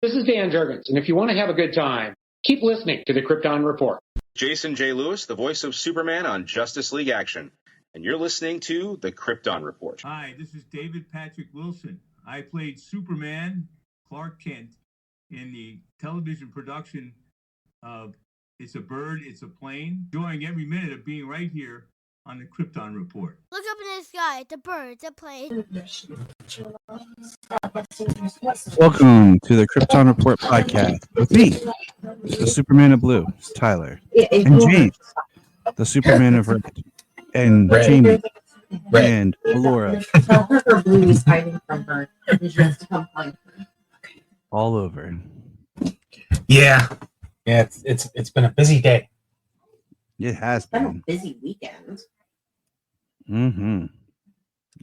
This is Dan Jurgens, and if you want to have a good time, keep listening to the Krypton Report. Jason J. Lewis, the voice of Superman on Justice League Action, and you're listening to the Krypton Report. Hi, this is David Patrick Wilson. I played Superman, Clark Kent, in the television production of It's a Bird, It's a Plane, enjoying every minute of being right here on the Krypton Report. Look up in the sky, it's a bird, it's a plane. Welcome to the Krypton Report podcast with me, the Superman of Blue, Tyler, and James, the Superman of Red, and Jamie, and Laura. Tell her Blue is hiding from her and she has to come find her. All over. Yeah, it's been a busy day. It has It's been been. a busy weekend. Mm-hmm.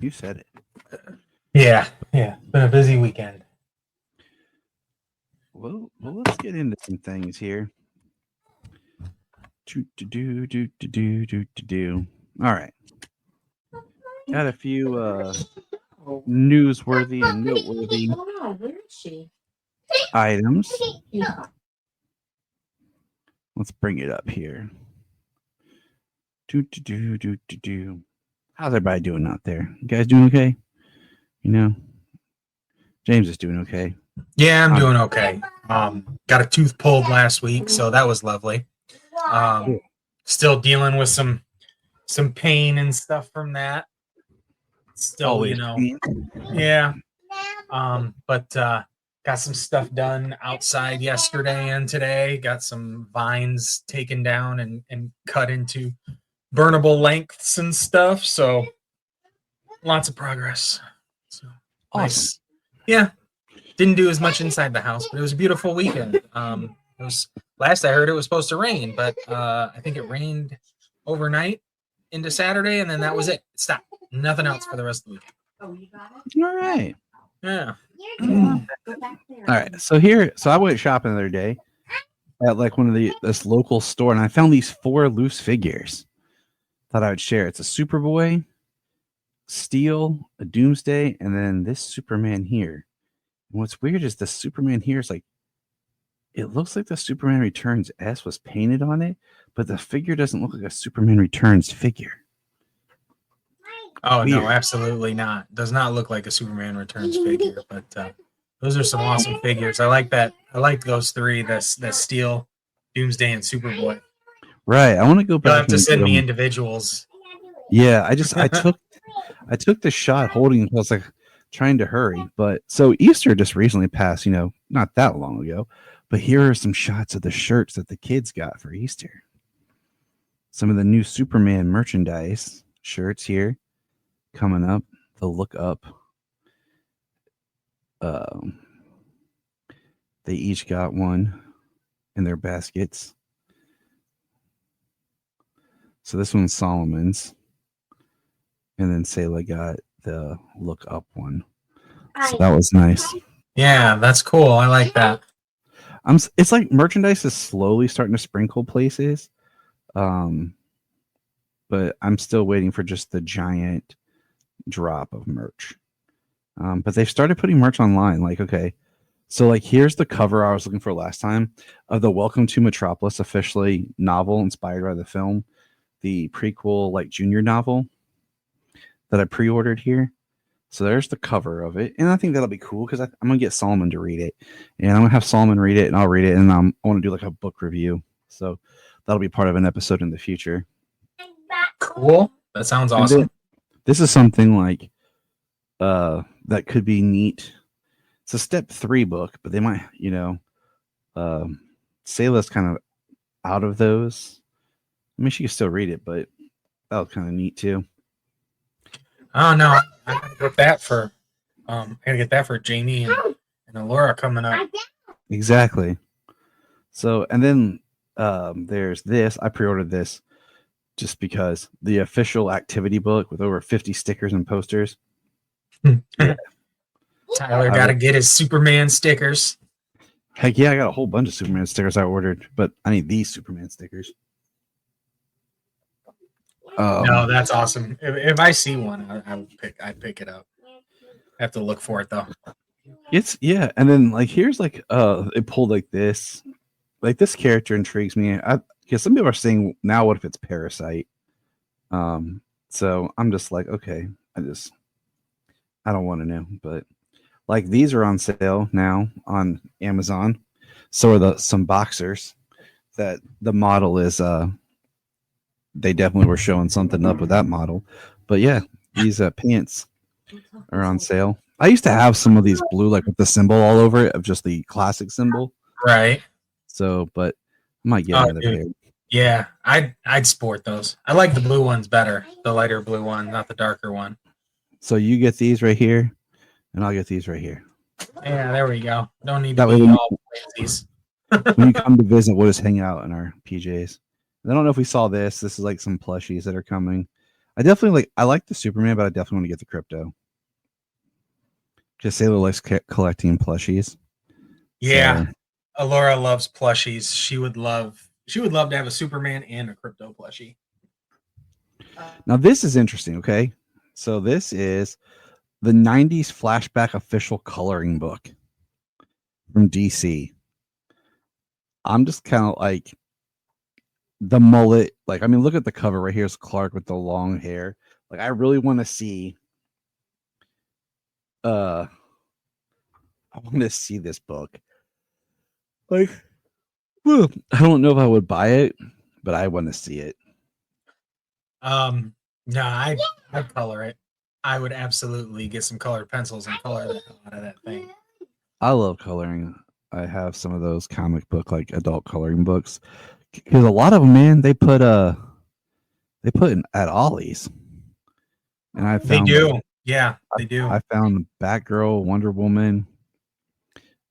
You said it. Yeah, it's been a busy weekend. Well, let's get into some things here. Do. All right. Got a few newsworthy and noteworthy Oh, where is she? items. Yeah. Let's bring it up here. Do. How's everybody doing out there? You guys doing okay? You know, James is doing okay. Yeah, I'm doing okay. Got a tooth pulled last week, so that was lovely. Still dealing with some pain and stuff from that. Still, Always yeah. But got some stuff done outside yesterday and today. Got some vines taken down and cut into burnable lengths and stuff. So lots of progress. So Awesome. nice. Yeah. Didn't do as much inside the house, but it was a beautiful weekend. It was last I heard it was supposed to rain, but I think it rained overnight into Saturday, and then that was it. Stop. Nothing else for the rest of the weekend. Oh, you got it? All right. Yeah. Go back there. All right. So I went shopping the other day at like this local store, and I found these 4 loose figures. Thought I would share. It's a Superboy, Steel, a Doomsday, and then this Superman here. And what's weird is the Superman here is like, it looks like the Superman Returns S was painted on it, but the figure doesn't look like a Superman Returns figure. Oh, Weird. no, absolutely not. Does not look like a Superman Returns figure, but those are some awesome figures. I like that. I like those 3, the Steel, Doomsday, and Superboy. Right. I want to go back. You'll have to and send get me 'em. individuals. Yeah, I took the shot holding. I was like trying to hurry, but so Easter just recently passed. Not that long ago. But here are some shots of the shirts that the kids got for Easter. Some of the new Superman merchandise shirts here coming up. The Look Up. They each got one in their baskets. So this one's Solomon's. And then Sayla got the Look Up one. So that was nice. Yeah, that's cool. I like that. It's like merchandise is slowly starting to sprinkle places. But I'm still waiting for just the giant drop of merch. But they've started putting merch online. Like, okay. So like here's the cover I was looking for last time of the Welcome to Metropolis officially novel inspired by the film. The prequel, like junior novel that I pre-ordered here. So there's the cover of it. And I think that'll be cool because I'm going to get Solomon to read it. And I'm going to have Solomon read it and I'll read it. And I want to do like a book review. So that'll be part of an episode in the future. Cool. That sounds awesome. This is something like that could be neat. It's a step 3 book, but they might, Sayla's kind of out of those. I mean, she can still read it, but that was kind of neat too. Oh no, I gotta get that for Jamie and Laura coming up. Exactly. So, and then there's this. I pre-ordered this just because the official activity book with over 50 stickers and posters. Yeah. Tyler got to get his Superman stickers. Heck yeah, I got a whole bunch of Superman stickers I ordered, but I need these Superman stickers. No, that's awesome. If I see one, I'd pick it up. I have to look for it though. It's yeah, and then like here's like it pulled like this. Like this character intrigues me. Because some people are saying now, what if it's Parasite? So I'm just like, okay, I don't want to know, but like these are on sale now on Amazon. So are some boxers that the model is they definitely were showing something up with that model. But yeah, these pants are on sale. I used to have some of these blue like with the symbol all over it of just the classic symbol. Right. So, but I might get Oh, another dude. pair. Yeah, I'd sport those. I like the blue ones better, the lighter blue one, not the darker one. So you get these right here, and I'll get these right here. Yeah, there we go. Don't need to That way be when all crazies. when you come to visit, we'll just hang out in our PJs. I don't know if we saw this. This is like some plushies that are coming. I like the Superman, but I definitely want to get the Crypto. Just Sailor likes collecting plushies. Yeah, So, Alora loves plushies. She would love to have a Superman and a Crypto plushie. now this is interesting. Okay, so this is the '90s flashback official coloring book from DC. I'm just kind of like the mullet. Like, I mean, look at the cover right here. Is Clark with the long hair. Like, I really want to see. I want to see this book. Like, well, I don't know if I would buy it, but I want to see it. No, I'd color it. I would absolutely get some colored pencils and color the hell out of that thing. I love coloring. I have some of those comic book like adult coloring books because a lot of them, man, they put in at Ollie's, and I They found do. Yeah, they do. I found Batgirl, Wonder Woman,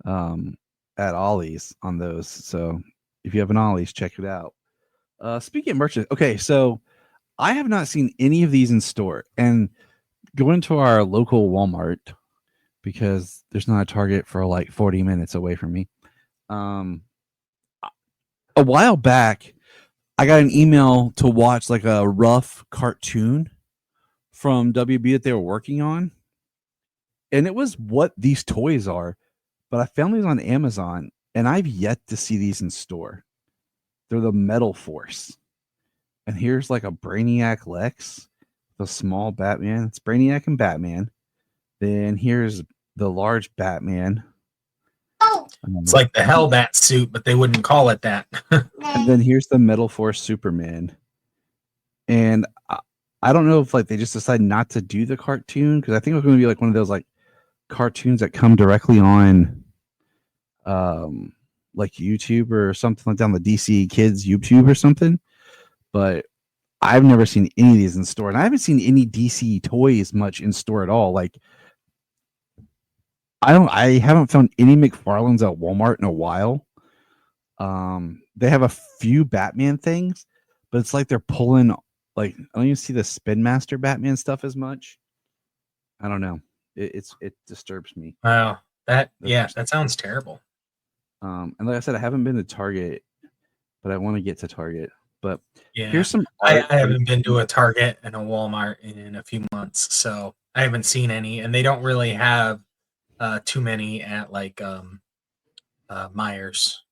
at Ollie's on those. So if you have an Ollie's, check it out. Speaking of merchant, okay, so I have not seen any of these in store, and going to our local Walmart because there's not a Target for like 40 minutes away from me. A while back, I got an email to watch like a rough cartoon from WB that they were working on, and it was what these toys are. But I found these on Amazon, and I've yet to see these in store. They're the Metal Force, and here's like a Brainiac Lex, the small Batman. It's Brainiac and Batman. Then here's the large Batman. It's like the Hellbat suit, but they wouldn't call it that. And then here's the Metal Force Superman. And I don't know if like they just decided not to do the cartoon because I think it was going to be like one of those like cartoons that come directly on like YouTube or something like that on the DC Kids YouTube or something. But I've never seen any of these in store, and I haven't seen any DC toys much in store at all. Like I haven't found any McFarlane's at Walmart in a while. They have a few Batman things, but it's like they're pulling like I don't even see the Spin Master Batman stuff as much. I don't know. It disturbs me. Wow, that sounds terrible. And like I said, I haven't been to Target, but I want to get to Target. But Yeah, here's some. I haven't been to a Target and a Walmart in a few months, so I haven't seen any, and they don't really have too many at like Myers.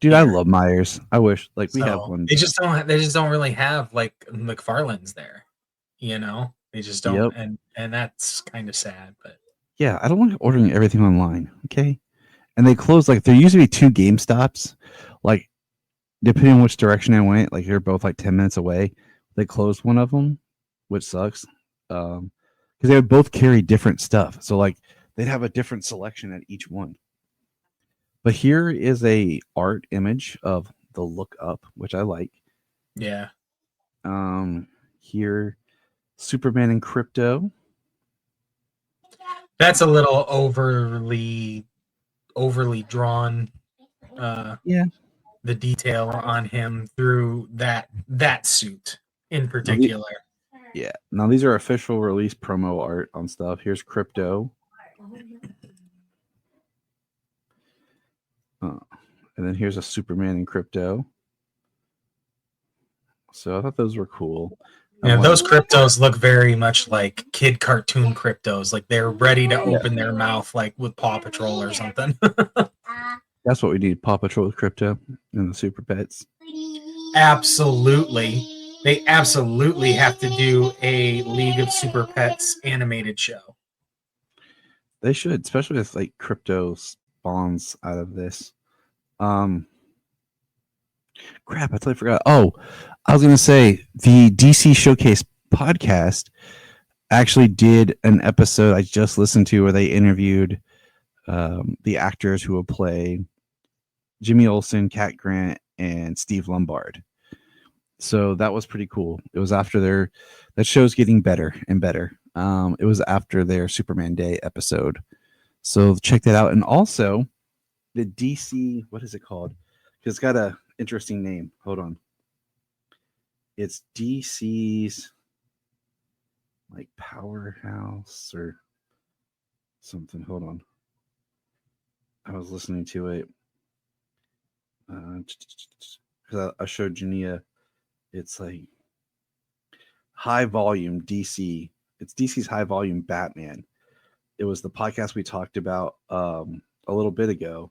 Dude, I love Myers. I wish like we have one. They just don't. They just don't really have like McFarlane's there. You know, they just don't, Yep. and that's kind of sad. But Yeah, I don't want ordering everything online. Okay, and they close like there used to be 2 GameStops. Like depending on which direction I went, like they're both like 10 minutes away. They closed one of them, which sucks. Because they would both carry different stuff. So like they'd have a different selection at each one. But here is a art image of the Look Up, which I like. yeah, Here, Superman and Crypto. that's a little overly drawn. Yeah. The detail on him through that suit in particular. Yeah. Now these are official release promo art on stuff. Here's Crypto. And then here's a Superman and Crypto. So I thought those were cool. Yeah, What? those cryptos look very much like kid cartoon cryptos. Like they're ready to open their mouth, like with Paw Patrol or something. That's what we need. Paw Patrol with crypto and the Super Pets. Absolutely. They absolutely have to do a League of Super Pets animated show. They should, especially if like crypto spawns out of this. Crap, I totally forgot. Oh, I was gonna say the DC Showcase podcast actually did an episode I just listened to where they interviewed the actors who will play Jimmy Olsen, Cat Grant, and Steve Lombard. So that was pretty cool. It was after that show's getting better and better. It was after their Superman Day episode. So check that out. And also the DC, what is it called? It's got a interesting name. Hold on. It's DC's like Powerhouse or something. Hold on. I was listening to it. I showed Jania. It's like high volume DC. It's DC's high volume Batman. It was the podcast we talked about a little bit ago,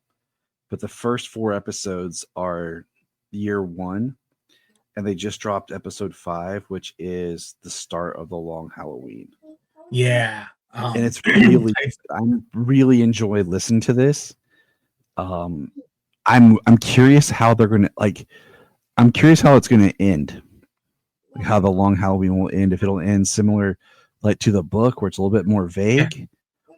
but the first 4 episodes are year 1, and they just dropped episode 5, which is the start of the Long Halloween. Yeah, and it's really, I'm really enjoying listening to this. I'm curious how they're gonna like. I'm curious how it's gonna end. Like how the Long Halloween will end. If it'll end similar, like to the book, where it's a little bit more vague,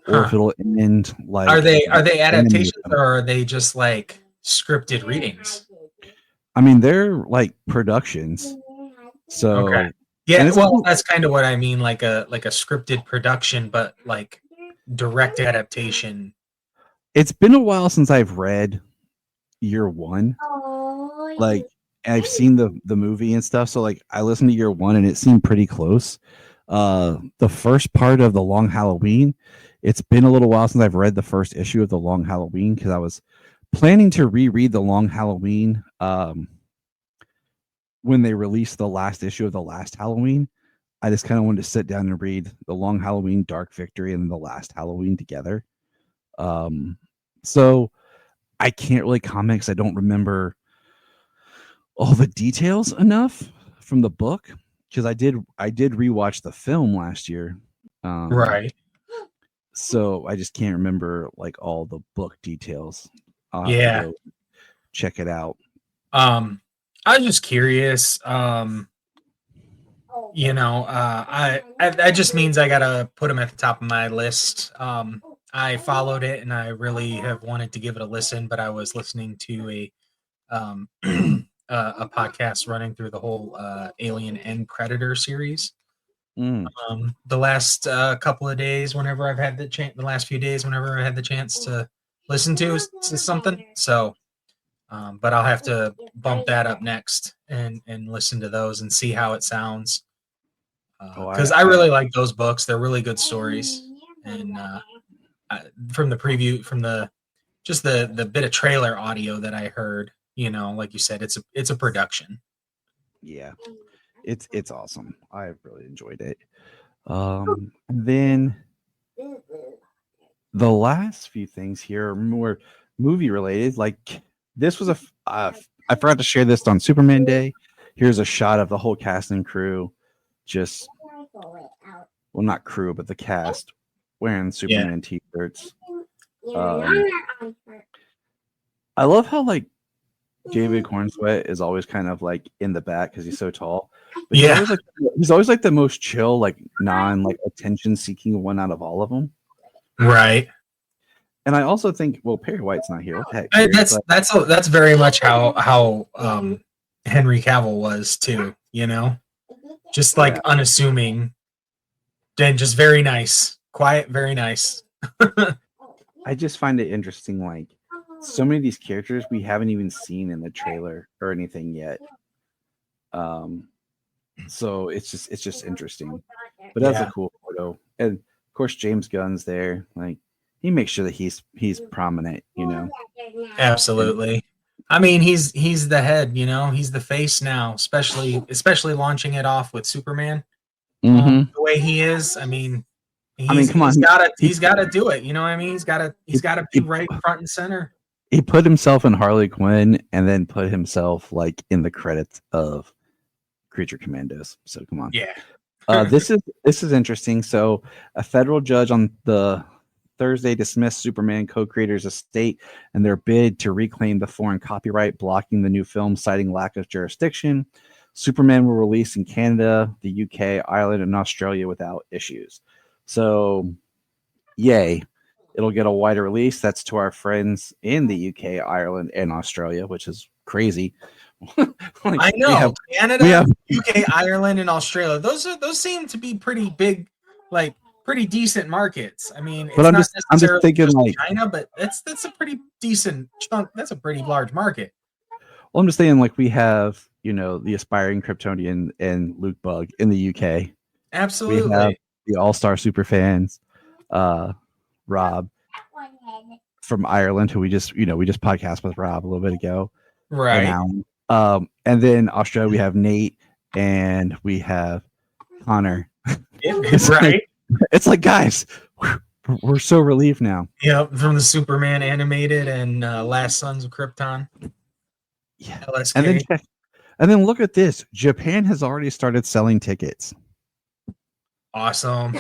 or if it'll end like. Are they adaptations or are they just like scripted readings? I mean, they're like productions. So okay. Yeah, well, that's kind of what I mean, like a scripted production, but like direct adaptation. It's been a while since I've read year 1. Like I've seen the movie and stuff, so like I listened to year 1 and it seemed pretty close. The first part of the Long Halloween, it's been a little while since I've read the first issue of the Long Halloween because I was planning to reread the Long Halloween when they released the last issue of the last Halloween. I just kind of wanted to sit down and read the Long Halloween, Dark Victory, and the last Halloween together. So I can't really comment because I don't remember all the details enough from the book because I did rewatch the film last year. Right. So I just can't remember like all the book details. Yeah. Check it out. I was just curious. That just means I gotta put them at the top of my list. I followed it and I really have wanted to give it a listen, but I was listening to a podcast running through the whole Alien and Predator series. The last couple of days, whenever I've had the last few days, whenever I had the chance to listen to something. So, but I'll have to bump that up next and listen to those and see how it sounds. Because I really like those books. They're really good stories. And from the preview, from the bit of trailer audio that I heard, like you said, it's a production. Yeah, it's awesome. I really enjoyed it. And then the last few things here are more movie related. Like this was I forgot to share this on Superman Day. Here's a shot of the whole cast and crew, just not crew, but the cast wearing Superman t-shirts. I love how like David Cornsweet is always kind of like in the back because he's so tall. But he's always like the most chill, like attention seeking one out of all of them. Right. And I also think, well, Perry White's not here. What the heck? That's very much how Henry Cavill was too. Just like unassuming, and just very nice, quiet, very nice. I just find it interesting, like so many of these characters we haven't even seen in the trailer or anything yet. So it's just interesting. But that's a cool photo. And of course James Gunn's there. Like he makes sure that he's prominent, Absolutely. I mean, he's the head, you know, he's the face now, especially launching it off with Superman. Mm-hmm. The way he is, I mean, Come on. he's gotta do it. You know what I mean? He's gotta be He, right front and center. he put himself in Harley Quinn and then put himself like in the credits of Creature Commandos. So come on. Yeah. This is interesting. So a federal judge on the Thursday dismissed Superman co-creators' estate and their bid to reclaim the foreign copyright, blocking the new film, citing lack of jurisdiction. Superman will release in Canada, the UK, Ireland, and Australia without issues. So, yay. It'll get a wider release. That's to our friends in the UK, Ireland, and Australia, which is crazy. I know Canada, UK, Ireland, and Australia. Those seem to be pretty big, like pretty decent markets. I mean, it's I'm just thinking like China, but that's a pretty decent chunk. That's a pretty large market. Well, I'm just saying like we have, the aspiring Kryptonian and Luke Bug in the UK. Absolutely. We have the all-star super fans, Rob from Ireland, who we just podcast with Rob a little bit ago. Right. And then Australia, we have Nate and we have Connor. It's like, guys, we're so relieved now. Yep, from the Superman animated and Last Sons of Krypton. Yeah. LSK. And then look at this. Japan has already started selling tickets. Awesome.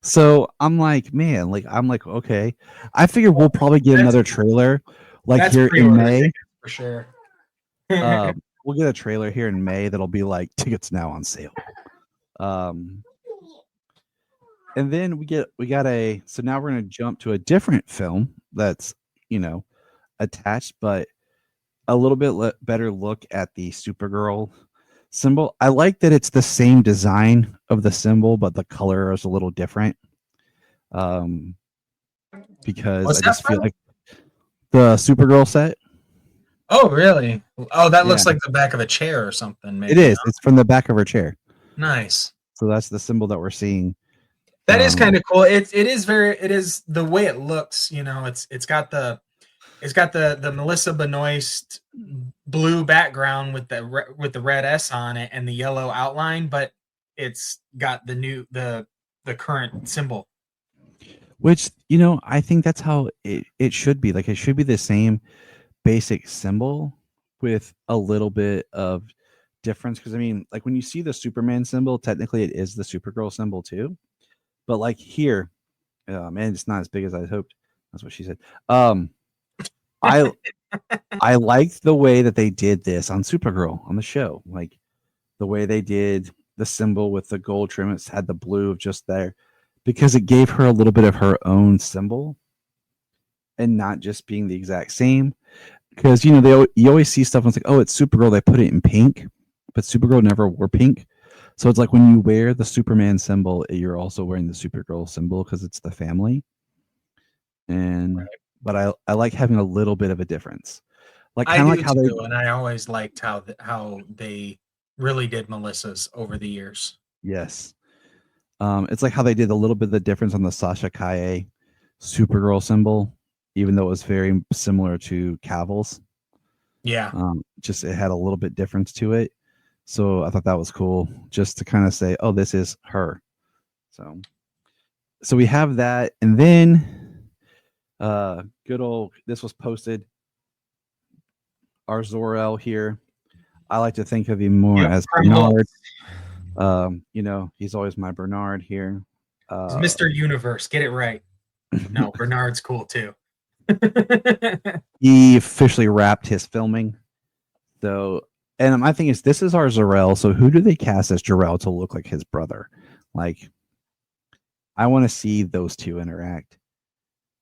So I'm like, okay. I figure we'll probably get another trailer like here in May. For sure. We'll get a trailer here in May that'll be like tickets now on sale. And then so now we're going to jump to a different film that's, attached, but a little bit better look at the Supergirl symbol. I like that it's the same design of the symbol, but the color is a little different. Because I just feel like the Supergirl set. Oh, really? Oh, that looks like the back of a chair or something. Maybe, it is. It's from the back of her chair. Nice. So that's the symbol that we're seeing. That is kind of cool. It is the way it looks. It's got the Melissa Benoist blue background with the red S on it and the yellow outline, but it's got the current symbol. Which, I think that's how it should be. Like, it should be the same basic symbol with a little bit of difference. Because, I mean, like, when you see the Superman symbol, technically it is the Supergirl symbol, too. But, like, here, man, it's not as big as I hoped. That's what she said. I liked the way that they did this on Supergirl on the show. Like, the way they did the symbol with the gold trim. It's had the blue just there. Because it gave her a little bit of her own symbol and not just being the exact same. Because, you always see stuff and it's like, oh, it's Supergirl. They put it in pink, but Supergirl never wore pink. So it's like when you wear the Superman symbol, you're also wearing the Supergirl symbol because it's the family. But I like having a little bit of a difference. Like, kind of like how and I always liked how they really did Melissa's over the years. Yes. It's like how they did a little bit of the difference on the Sasha Kaye Supergirl symbol, even though it was very similar to Cavill's. Yeah. Just it had a little bit difference to it. So I thought that was cool just to kind of say, oh, this is her. So we have that. And then this was posted. Our Zor-El here. I like to think of him more as Bernard. He's always my Bernard here. Mr. Universe, get it right. No, Bernard's cool too. He officially wrapped his filming. So, and my thing is, this is our Zor-El. So who do they cast as Jor-El to look like his brother? Like, I want to see those two interact.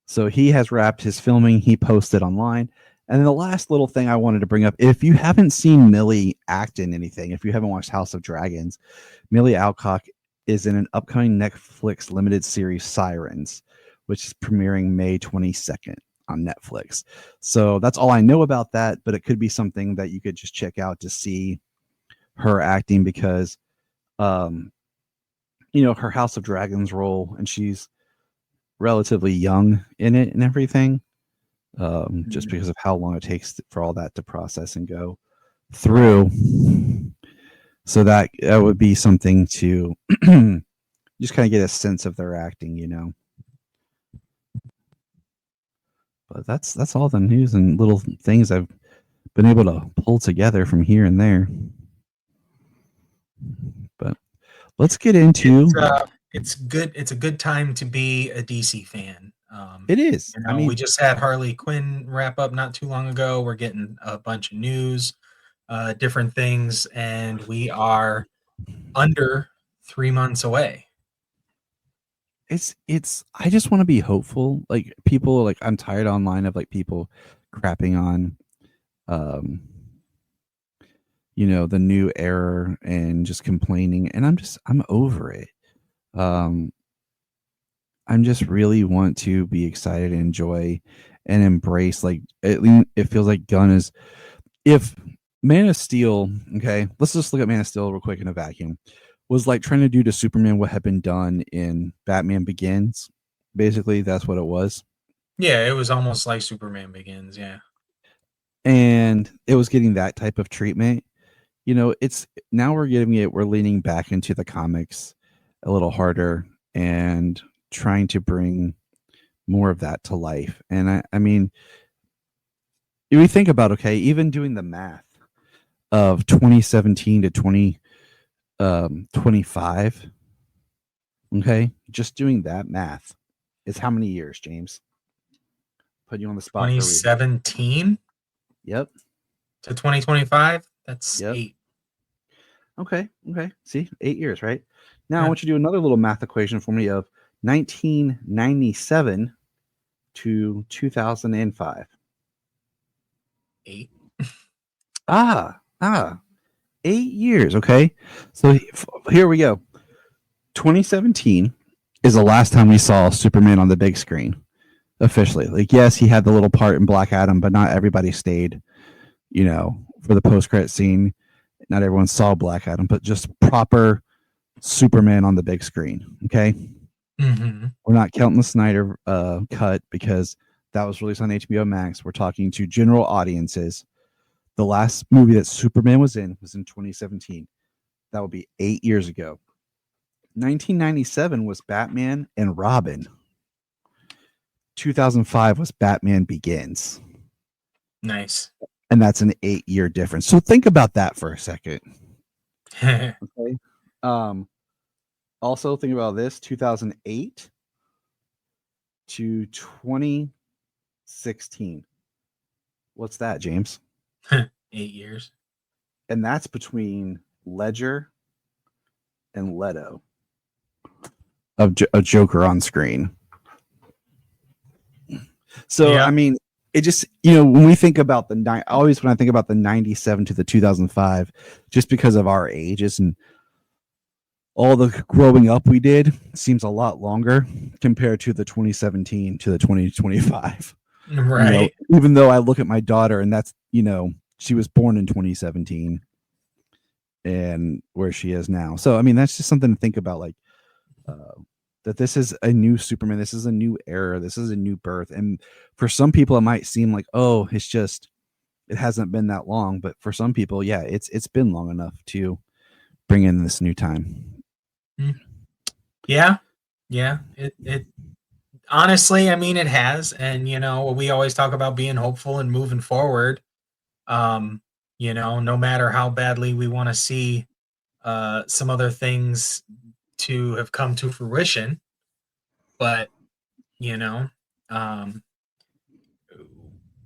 So he has wrapped his filming. He posted online. And then the last little thing I wanted to bring up, if you haven't seen Millie act in anything, if you haven't watched House of Dragons, Millie Alcock is in an upcoming Netflix limited series Sirens, which is premiering May 22nd on Netflix. So that's all I know about that, but it could be something that you could just check out to see her acting because, her House of Dragons role, and she's relatively young in it and everything. just because of how long it takes for all that to process and go through. So that would be something to just kind of get a sense of their acting, you know. But that's all the news and little things I've been able to pull together from here and there. But let's get into it's good. It's a good time to be a DC fan. it is. You know, we just had Harley Quinn wrap up not too long ago. We're getting a bunch of news, different things, and we are under 3 months away. It's I just want to be hopeful. Like people, like I'm tired online of like people crapping on you know, the new era and just complaining, and I'm over it. I'm just really want to be excited and enjoy and embrace, like at least it feels like Gunn is, if Man of Steel, okay, let's just look at Man of Steel real quick in a vacuum, was like trying to do to Superman what had been done in Batman Begins. Basically, that's what it was. Yeah, it was almost like Superman Begins, yeah. And it was getting that type of treatment. You know, it's now we're leaning back into the comics a little harder and trying to bring more of that to life. And I mean, if we think about, okay, even doing the math of 2017 to 2025, okay, just doing that math is how many years, James? Put you on the spot. 2017? Yep. To 2025? That's Yep. 8. Okay. See, 8 years, right? Now I want you to do another little math equation for me of 1997 to 2005. 8. 8 years. Okay. So here we go. 2017 is the last time we saw Superman on the big screen officially. Like, yes, he had the little part in Black Adam, but not everybody stayed, you know, for the post-credit scene. Not everyone saw Black Adam, but just proper Superman on the big screen. Okay. Mm-hmm. We're not counting the Snyder cut because that was released on HBO Max. We're talking to general audiences. The last movie that Superman was in 2017. That would be 8 years ago. 1997 was Batman and Robin. 2005 was Batman Begins. Nice. And that's an 8-year difference. So think about that for a second. Okay. Also think about this, 2008 to 2016. What's that, James? 8 years. And that's between Ledger and Leto of a Joker on screen. So, yeah. I mean, it just, you know, when we think about when I think about the 97 to the 2005, just because of our ages and all the growing up we did, seems a lot longer compared to the 2017 to the 2025. Right. You know, even though I look at my daughter and that's, you know, she was born in 2017 and where she is now. So, I mean, that's just something to think about, like, that this is a new Superman. This is a new era. This is a new birth. And for some people, it might seem like, oh, it hasn't been that long. But for some people, yeah, it's been long enough to bring in this new time. Yeah. It honestly, I mean, it has. And, you know, we always talk about being hopeful and moving forward. You know, no matter how badly we want to see some other things to have come to fruition, but you know,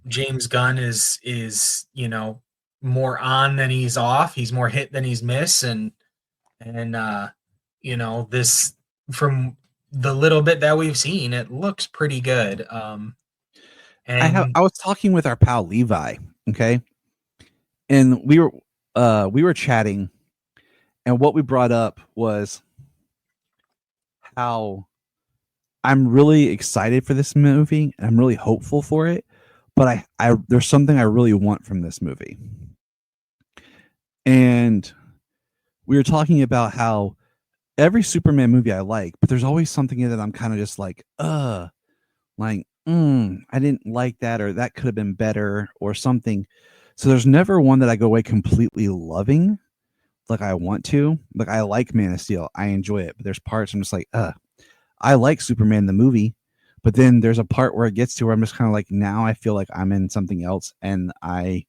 James Gunn is you know, more on than he's off. He's more hit than he's miss, and you know, this, from the little bit that we've seen, it looks pretty good. And I was talking with our pal Levi, okay, and we were chatting, and what we brought up was how I'm really excited for this movie and I'm really hopeful for it, but I there's something I really want from this movie. And we were talking about how every Superman movie I like, but there's always something in it that I'm kind of just like I didn't like that, or that could have been better, or something. So there's never one that I go away completely loving, like I want to. Like I like Man of Steel, I enjoy it, but there's parts I'm just like, I like Superman the movie, but then there's a part where it gets to where I'm just kind of like, now I feel like I'm in something else, and I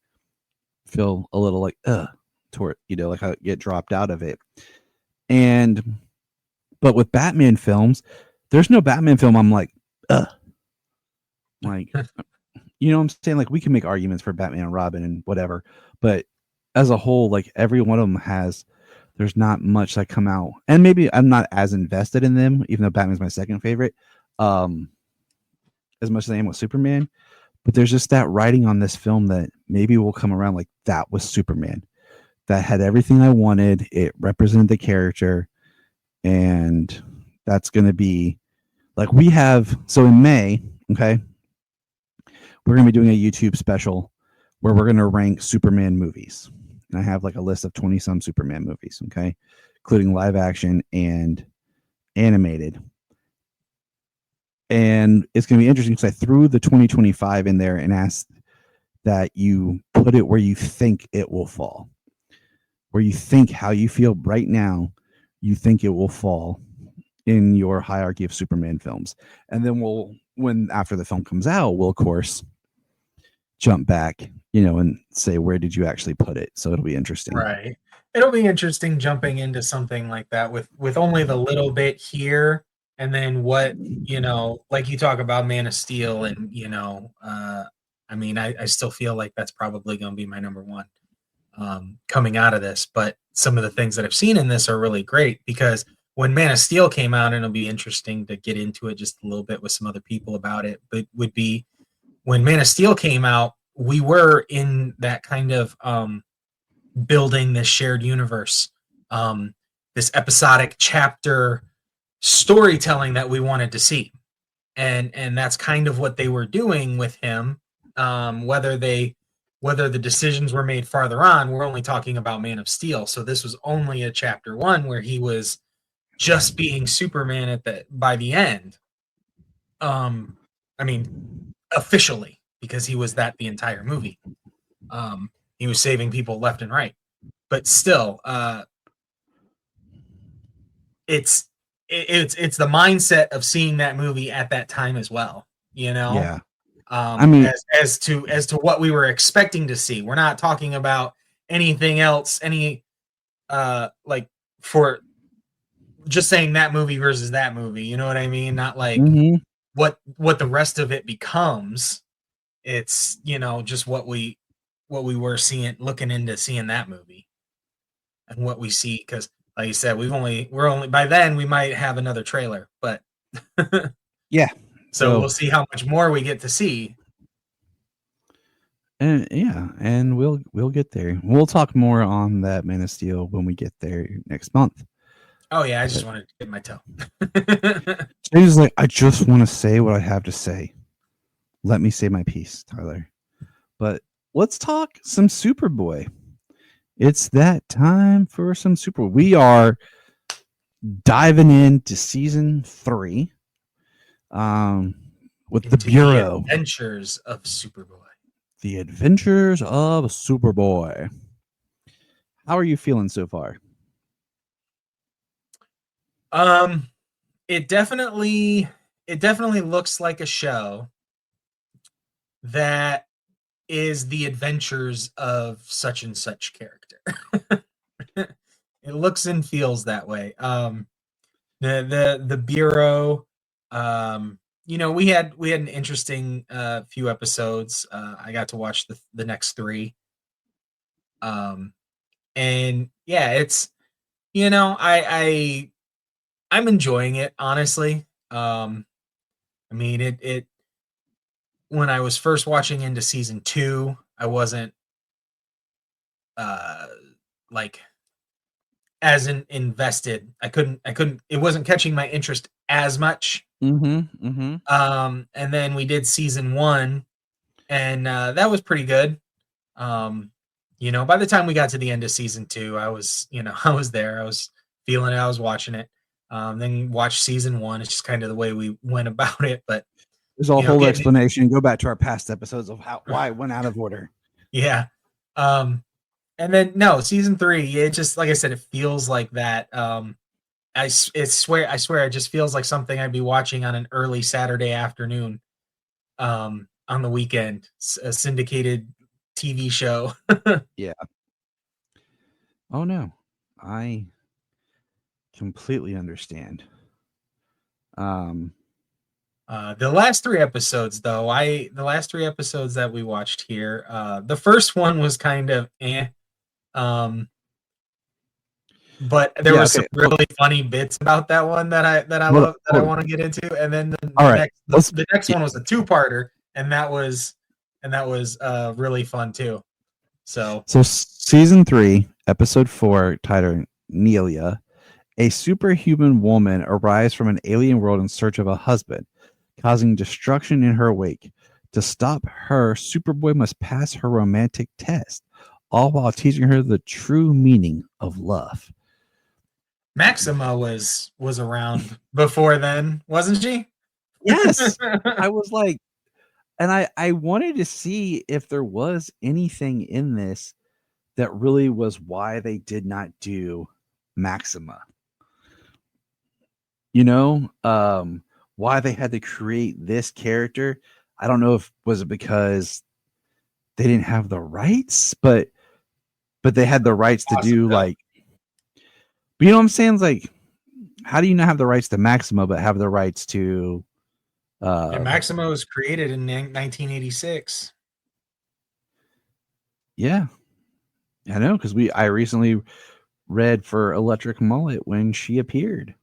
feel a little like, toward, like I get dropped out of it. And but with Batman films, there's no Batman film I'm like, like, you know what I'm saying? Like we can make arguments for Batman and Robin and whatever, but as a whole, like every one of them there's not much that come out. And maybe I'm not as invested in them, even though Batman's my second favorite, as much as I am with Superman. But there's just that writing on this film that maybe will come around like that was Superman. That had everything I wanted. It represented the character. And that's going to be like so in May, okay, we're going to be doing a YouTube special where we're going to rank Superman movies. And I have like a list of 20 some Superman movies, okay, including live action and animated. And it's going to be interesting because I threw the 2025 in there and asked that you put it where you think it will fall, where you think how you feel right now, you think it will fall in your hierarchy of Superman films. And then after the film comes out, we'll of course jump back, and say, where did you actually put it? So it'll be interesting. Right. It'll be interesting jumping into something like that with only the little bit here. And then what, like you talk about Man of Steel and, I still feel like that's probably going to be my number one coming out of this. But some of the things that I've seen in this are really great because when Man of Steel came out, and it'll be interesting to get into it just a little bit with some other people about it, but would be when Man of Steel came out, we were in that kind of building this shared universe, this episodic chapter storytelling that we wanted to see. And that's kind of what they were doing with him. Whether the decisions were made farther on, we're only talking about Man of Steel. So this was only a chapter 1 where he was just being Superman by the end. Officially, because he was that the entire movie. He was saving people left and right. But still, it's the mindset of seeing that movie at that time as well, Yeah. As to what we were expecting to see. We're not talking about anything else, like for just saying that movie versus that movie, you know what I mean? Not like what the rest of it becomes. It's, just what we were looking into seeing that movie and what we see. Cause like you said, we're only by then we might have another trailer, but yeah. So we'll see how much more we get to see. And and we'll get there. We'll talk more on that Man of Steel when we get there next month. Oh yeah, I just wanted to get my toe. He's like, I just want to say what I have to say. Let me say my piece, Tyler. But let's talk some Superboy. It's that time for some Superboy. We are diving into season 3. With the Bureau. The Adventures of Superboy. The Adventures of Superboy. How are you feeling so far? It definitely looks like a show that is the adventures of such and such character. It looks and feels that way. The Bureau, we had an interesting few episodes. I got to watch the next 3. And yeah, it's, I'm enjoying it, honestly. It when I was first watching into season 2, I wasn't like as invested. I couldn't it wasn't catching my interest as much. And then we did season 1 and that was pretty good. By the time we got to the end of season 2, I was there. I was feeling it. I was watching it. Then watched season 1. It's just kind of the way we went about it. But There's a you know, whole getting- explanation. Go back to our past episodes of why it went out of order. Yeah. And then no, season 3, it just, like I said, it feels like that. I swear, it just feels like something I'd be watching on an early Saturday afternoon, on the weekend, a syndicated TV show. Yeah. Oh no, I completely understand. The last 3 episodes, though, the last 3 episodes that we watched here, the first one was kind of but there Yeah, was some okay. really funny bits about that one that I Hold love, that I hold want to get into, and then All right, the next one was a 2-parter, and that was really fun too. So season 3, episode 4, titled Nelia, a superhuman woman arrives from an alien world in search of a husband, causing destruction in her wake. To stop her, Superboy must pass her romantic test, all while teaching her the true meaning of love. Maxima was around before then, wasn't she? Yes. I was like, and I wanted to see if there was anything in this that really was why they did not do Maxima. You know, why they had to create this character. I don't know if was it because they didn't have the rights, but they had the rights to do like, but you know what I'm saying? It's like, how do you not have the rights to Maxima but have the rights to And Maxima was created in 1986. Yeah, I know, because I recently read for Electric Mullet when she appeared.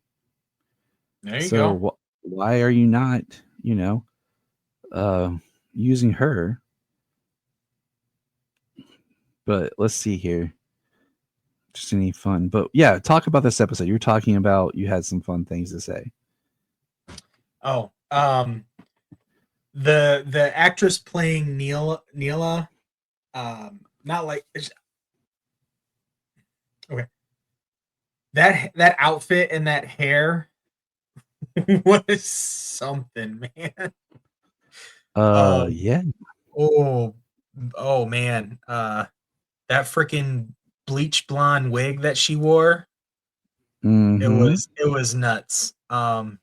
There you go. Why are you not, using her? But let's see here. Just any fun. But yeah, talk about this episode. You were talking about you had some fun things to say. Oh, the actress playing Neela, not like okay. That outfit and that hair was something, man. Yeah. Oh man. That freaking bleach blonde wig that she wore. Mm-hmm. It was nuts. And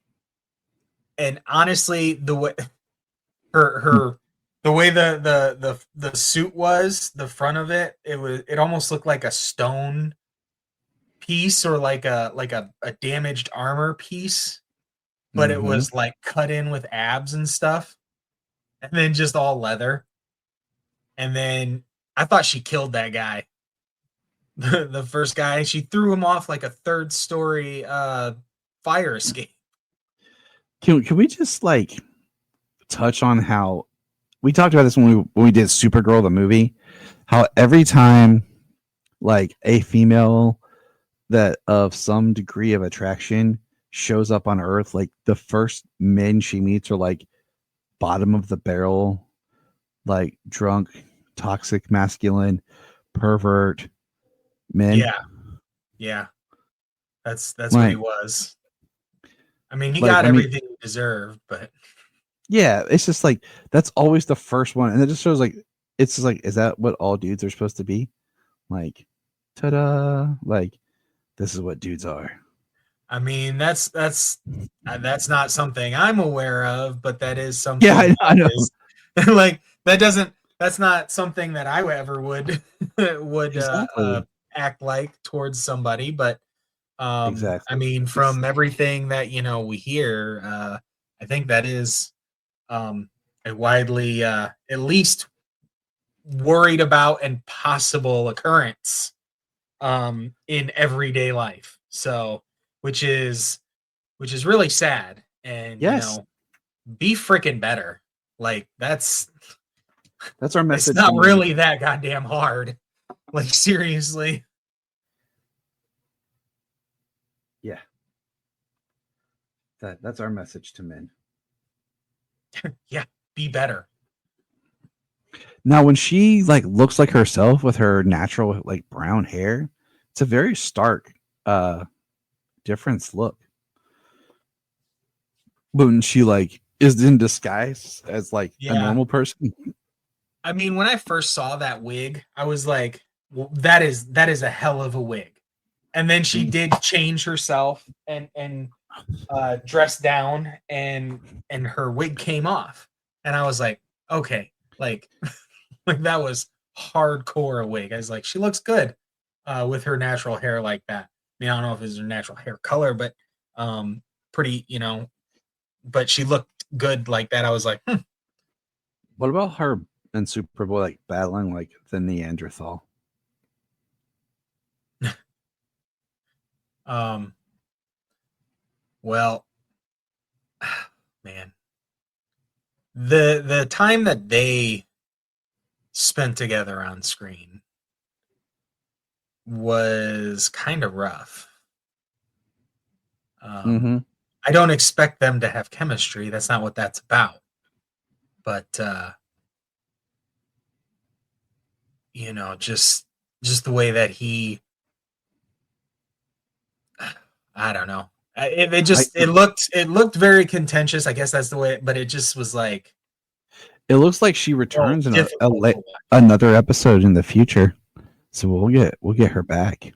honestly, the way the way the suit was, the front of it almost looked like a stone piece, or like a damaged armor piece, but it was like cut in with abs and stuff, and then just all leather. And then I thought she killed that guy. The first guy, she threw him off like a 3rd story fire escape. Can we just like touch on how we talked about this when we did Supergirl the movie? How every time like a female that of some degree of attraction shows up on Earth, like the first men she meets are like bottom of the barrel, like drunk, toxic, masculine, pervert men. Yeah. That's Like, what he was. I mean, he got everything he deserved, but yeah, it's just like that's always the first one, and it just shows like it's just like, is that what all dudes are supposed to be? Like, ta-da! Like, this is what dudes are. I mean, that's not something I'm aware of, but that is something. Yeah, I know. Like that's not something that I ever would Exactly. act like towards somebody. But Exactly. I mean, from everything that we hear, I think that is a widely at least worried about and possible occurrence in everyday life. So, which is really sad. And Yes. be freaking better. Like that's our message. It's not really that goddamn hard. Like, seriously. Yeah. That's our message to men. Yeah, be better. Now, when she like looks like herself with her natural like brown hair, it's a very stark difference look. But when she like is in disguise as like a Yeah. normal person. I mean, when I first saw that wig, I was like, well, that is a hell of a wig. And then she did change herself and dress down and her wig came off. And I was like, okay, like like that was hardcore a wig. I was like, she looks good with her natural hair like that. I mean, I don't know if it's her natural hair color, but pretty, but she looked good like that. I was like, What about her and Superboy like battling like the Neanderthal? well, man, the time that they spent together on screen was kind of rough. I don't expect them to have chemistry. That's not what that's about. But just the way that he, I don't know. It looked very contentious. I guess that's the way. But it just was like, it looks like she returns in difficult. another episode in the future, so we'll get her back.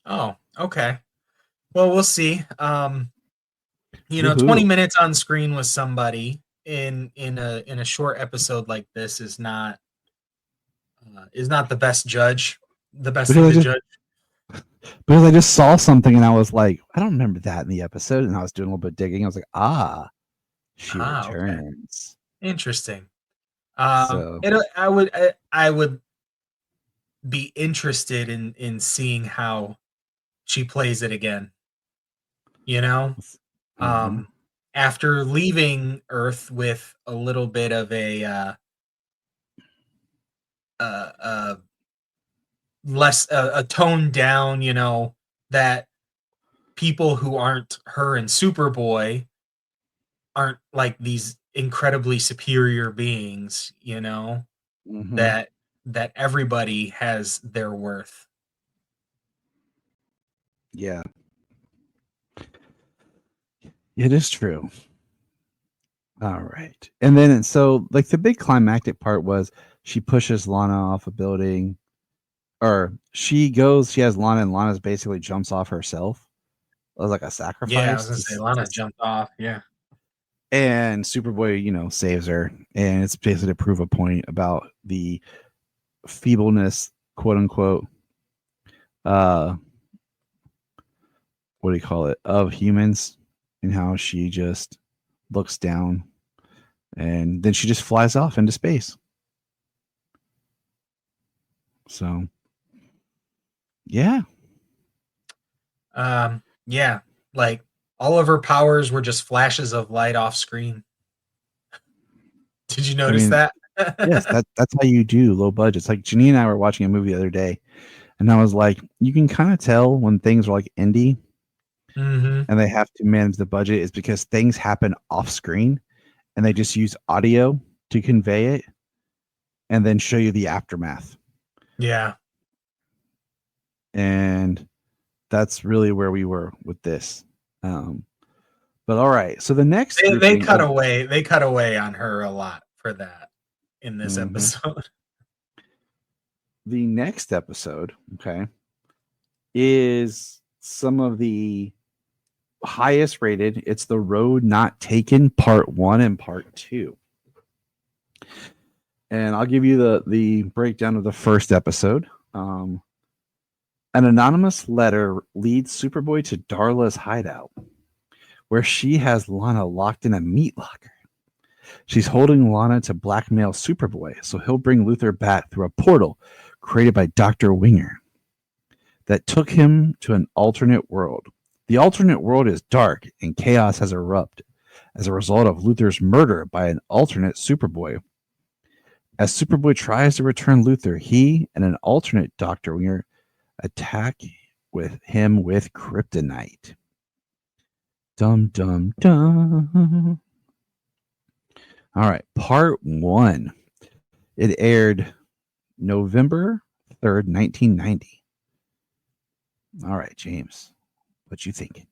Oh, okay. Well, we'll see. 20 Woohoo. minutes on screen with somebody in a short episode like this is not the best judge. The best thing to judge. Because I just saw something and I was like, I don't remember that in the episode, and I was doing a little bit of digging. I was like, she returns. Okay. Interesting. So I would be interested in seeing how she plays it again. After leaving Earth with a little bit of a less a toned down, that people who aren't her and Superboy aren't like these incredibly superior beings, that everybody has their worth. Yeah. It is true. All right. And then so like the big climactic part was she pushes Lana off a building, or she has Lana, and Lana's basically jumps off herself. It was like a sacrifice. Yeah, I was gonna say Lana jumped off. Yeah. And Superboy, saves her. And it's basically to prove a point about the feebleness, quote unquote, what do you call it, of humans, and how she just looks down and then she just flies off into space. So yeah. Yeah, like all of her powers were just flashes of light off screen. Did you notice that? Yes, that's how you do low budgets. Like Janine and I were watching a movie the other day, and I was like, you can kind of tell when things are like indie and they have to manage the budget is because things happen off screen and they just use audio to convey it and then show you the aftermath. Yeah. And that's really where we were with this. But all right. So the next they cut away on her a lot for that in this episode. The next episode, okay, is some of the highest rated. It's The Road Not Taken Part 1 and Part 2. And I'll give you the breakdown of the first episode. An anonymous letter leads Superboy to Darla's hideout, where she has Lana locked in a meat locker. She's holding Lana to blackmail Superboy, so he'll bring Luther back through a portal created by Dr. Winger that took him to an alternate world. The alternate world is dark and chaos has erupted as a result of Luther's murder by an alternate Superboy. As Superboy tries to return Luther, he and an alternate Dr. Winger attack him with kryptonite. Dum dum dum. All right, Part 1. It aired November 3rd, 1990. All right, James, what you thinking?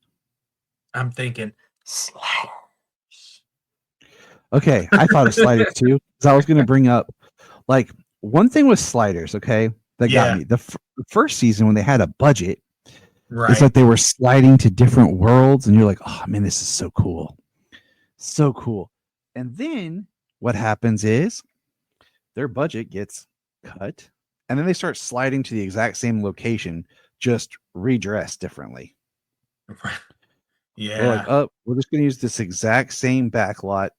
I'm thinking sliders. Okay, I thought of sliders too, because I was going to bring up like one thing with sliders. Okay, that got Yeah. me the first season when they had a budget. Right. It's like they were sliding to different worlds, and you're like, oh man, this is so cool, so cool. And then what happens is their budget gets cut, and then they start sliding to the exact same location, just redressed differently. Yeah. They're like, oh, we're just going to use this exact same backlot.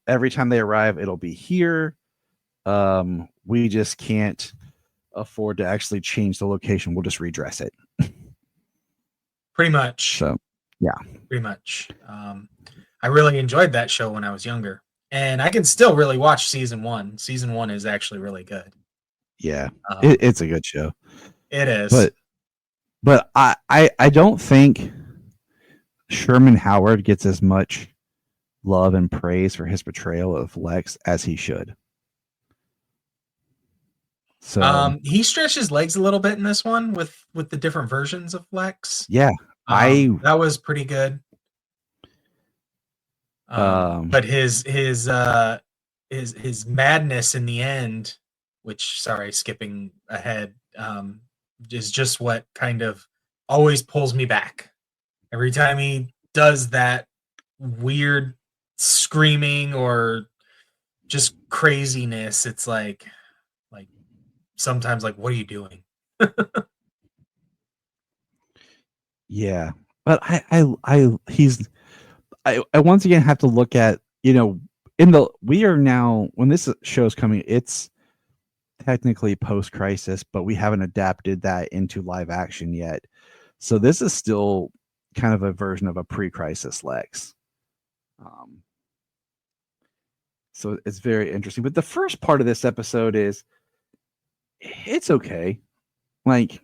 Every time they arrive, it'll be here. We just can't afford to actually change the location. We'll just redress it. Pretty much. So, yeah. Pretty much. I really enjoyed that show when I was younger. And I can still really watch season 1. Season 1 is actually really good. Yeah. It's a good show. It is. But I don't think Sherman Howard gets as much love and praise for his portrayal of Lex as he should. So he stretched his legs a little bit in this one with the different versions of Lex. Yeah. That was pretty good. But his madness in the end, which, sorry, skipping ahead, is just what kind of always pulls me back. Every time he does that weird screaming or just craziness, it's like sometimes like, what are you doing? Yeah. But I once again have to look at, we are now, when this show's coming, it's technically post-crisis, but we haven't adapted that into live action yet. So this is still kind of a version of a pre-crisis Lex. So it's very interesting. But the first part of this episode it's okay. Like,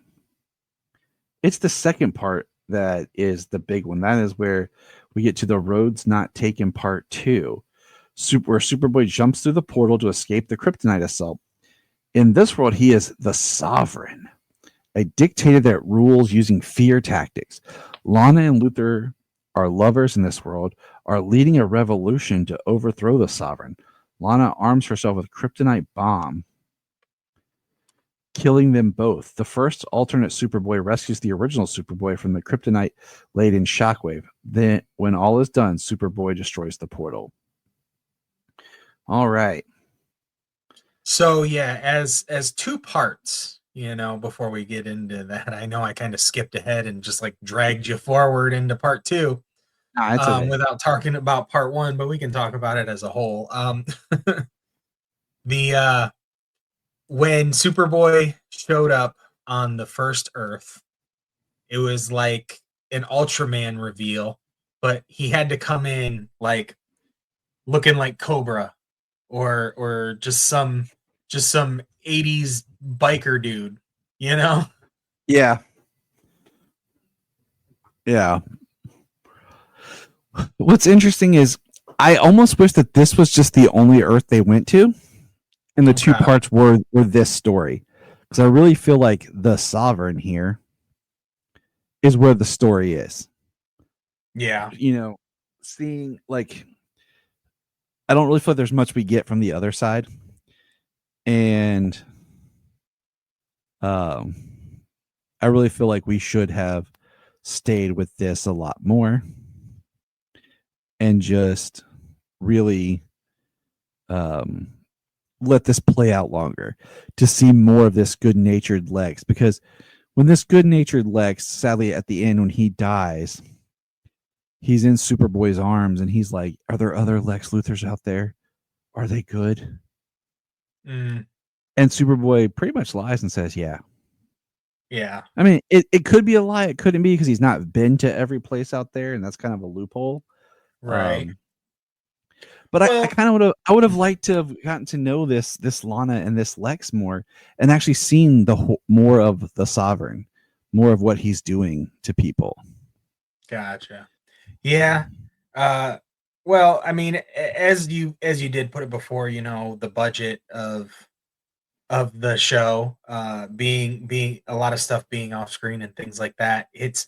it's the second part that is the big one. That is where we get to the Roads Not Taken Part 2, where Superboy jumps through the portal to escape the kryptonite assault. In this world, he is the Sovereign, a dictator that rules using fear tactics. Lana and Luthor are lovers in this world, are leading a revolution to overthrow the Sovereign. Lana arms herself with a kryptonite bomb, killing them both. The first alternate Superboy rescues the original Superboy from the kryptonite-laden shockwave. Then, when all is done, Superboy destroys the portal. All right. So yeah, as 2 parts, before we get into that, I know I kind of skipped ahead and just like dragged you forward into part 2. Okay. Without talking about part 1, but we can talk about it as a whole. When Superboy showed up on the first Earth, it was like an Ultraman reveal, but he had to come in like looking like Cobra or just some 80s biker dude, Yeah. Yeah. What's interesting is I almost wish that this was just the only Earth they went to, and the 2 parts were this story, because I really feel like the Sovereign here is where the story is. Yeah. Seeing, like, I don't really feel like there's much we get from the other side, and I really feel like we should have stayed with this a lot more and just really let this play out longer to see more of this good-natured Lex. Because when this good-natured Lex, sadly at the end when he dies, he's in Superboy's arms and he's like, are there other Lex Luthors out there? Are they good? And Superboy pretty much lies and says, yeah. I mean, it could be a lie. It couldn't be, because he's not been to every place out there, and that's kind of a loophole. Right. But I kind of would have liked to have gotten to know this Lana and this Lex more, and actually seen more of the Sovereign, more of what he's doing to people. Gotcha. Yeah. Well, I mean, as you did put it before, the budget of the show being a lot of stuff being off screen and things like that, it's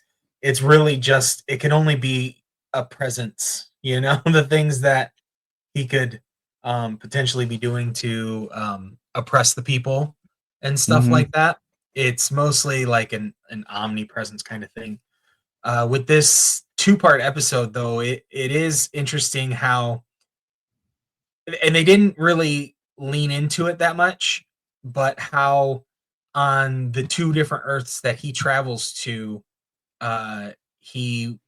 really just, it can only be a presence, the things that he could potentially be doing to oppress the people and stuff Mhm. like that. It's mostly like an omnipresence kind of thing. With this 2-part episode, though, it is interesting how, and they didn't really lean into it that much, but how on the 2 different Earths that he travels to, uh, he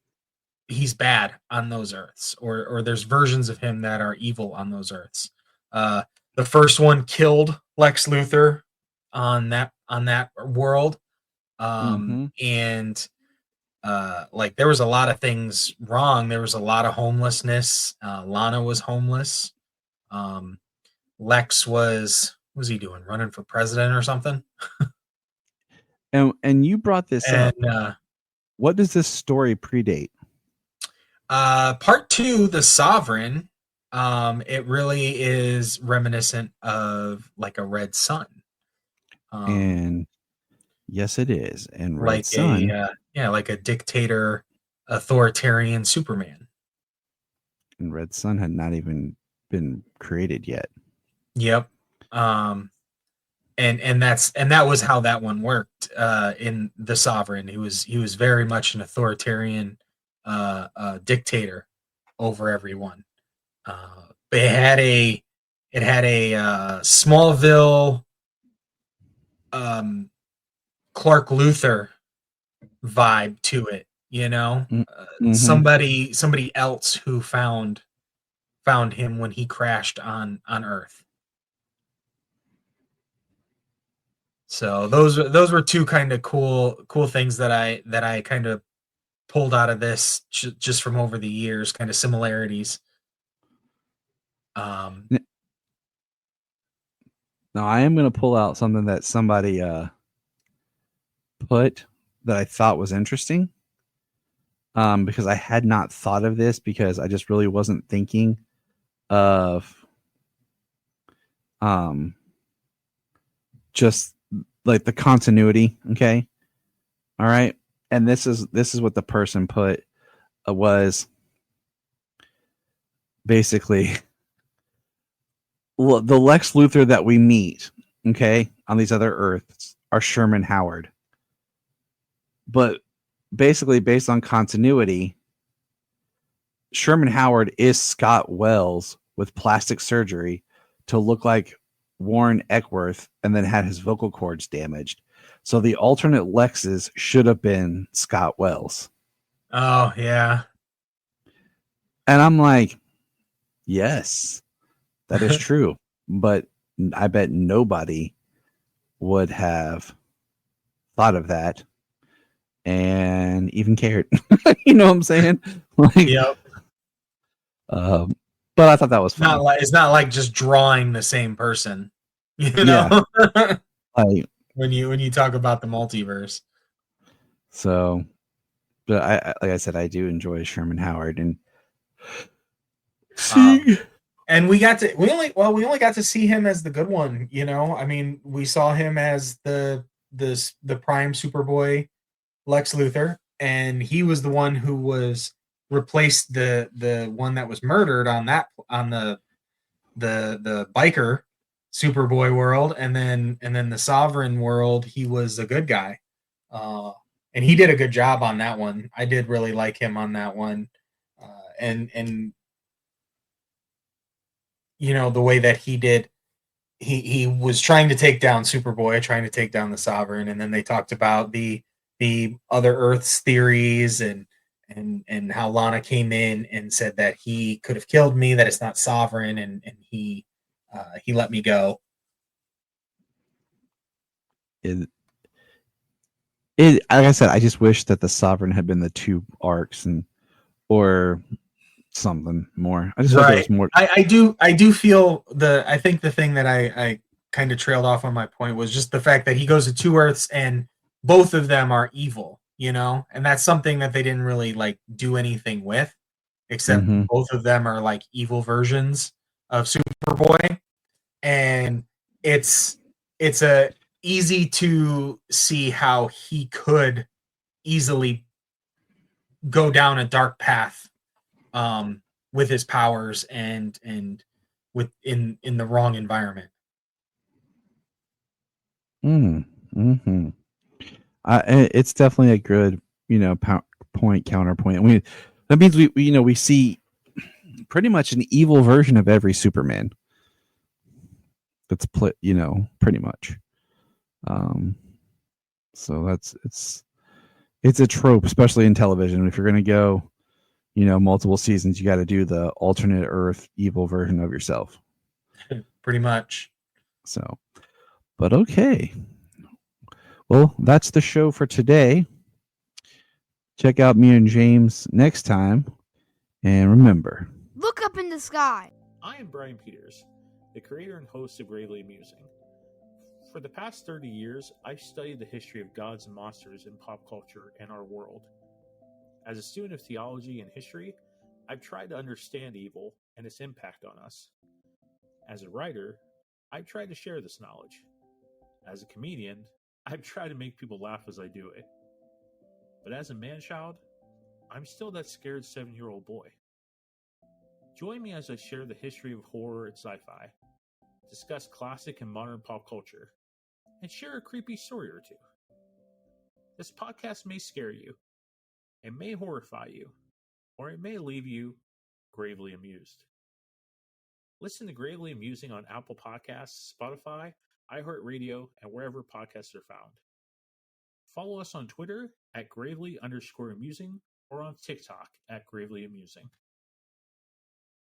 he's bad on those Earths, or there's versions of him that are evil on those Earths. The first one killed Lex Luthor on that world, Mhm. and like there was a lot of things wrong. There was a lot of homelessness. Lana was homeless. Um, Lex was he doing? Running for president or something? And you brought this up. And What does this story predate? part 2, the Sovereign, it really is reminiscent of like a Red Sun. And yes, it is. And Red Like Sun. like a dictator, authoritarian Superman. And Red Sun had not even been created yet. Yep. And that was how that one worked in the Sovereign. He was very much an authoritarian dictator over everyone. It had a Smallville Clark Luthor vibe to it, you know. Mhm. Somebody else who found him when he crashed on Earth. So those were 2 kind of cool things that I kind of pulled out of this just from over the years, kind of similarities. Now I am going to pull out something that somebody put that I thought was interesting. Because I had not thought of this, because I just really wasn't thinking of just like the continuity. Okay. All right. And this is what the person put was basically the Lex Luthor that we meet, okay, on these other Earths are Sherman Howard. But basically, based on continuity, Sherman Howard is Scott Wells with plastic surgery to look like Warren Eckworth, and then had his vocal cords damaged. So the alternate Lexes should have been Scott Wells. Oh, yeah. And I'm like, yes, that is true. But I bet nobody would have thought of that and even cared. You know what I'm saying? Like, Yep. But I thought that was funny. It's not like just drawing the same person, you know. Yeah. Like, when you talk about the multiverse. So, but I like I said, I do enjoy Sherman Howard, and and we only got to see him as the good one, you know. I mean, we saw him as the prime Superboy Lex Luthor, and he was the one who was replaced the one that was murdered on the biker Superboy world, and then the Sovereign world, he was a good guy. And he did a good job on that one. I did really like him on that one. And you know, the way that he did, he was trying to take down Superboy, trying to take down the Sovereign, and then they talked about the other Earths theories and how Lana came in and said that he could have killed me, that it's not Sovereign, and he let me go. Like I said, I just wish that the Sovereign had been the 2 arcs or something more. I just thought there was more. I do feel I think the thing that I kind of trailed off on my point was just the fact that he goes to 2 Earths and both of them are evil, you know, and that's something that they didn't really like do anything with, except both of them are like evil versions of Superboy, and it's a easy to see how he could easily go down a dark path with his powers and with in the wrong environment. Mm-hmm. It's definitely a good, point counterpoint. That means we see pretty much an evil version of every Superman. That's pretty much. So it's a trope, especially in television. If you're going to go, multiple seasons, you got to do the alternate Earth evil version of yourself. Pretty much. So, but okay. Well, that's the show for today. Check out me and James next time. And remember, Look up in the sky. I am Brian Peters, the creator and host of Gravely Amusing. For the past 30 years, I've studied the history of gods and monsters in pop culture and our world. As a student of theology and history, I've tried to understand evil and its impact on us. As a writer, I've tried to share this knowledge. As a comedian, I've tried to make people laugh as I do it. But as a man-child, I'm still that scared 7-year-old boy. Join me as I share the history of horror and sci-fi, discuss classic and modern pop culture, and share a creepy story or two. This podcast may scare you, it may horrify you, or it may leave you gravely amused. Listen to Gravely Amusing on Apple Podcasts, Spotify, iHeartRadio, and wherever podcasts are found. Follow us on Twitter at gravely_amusing or on TikTok at gravely amusing.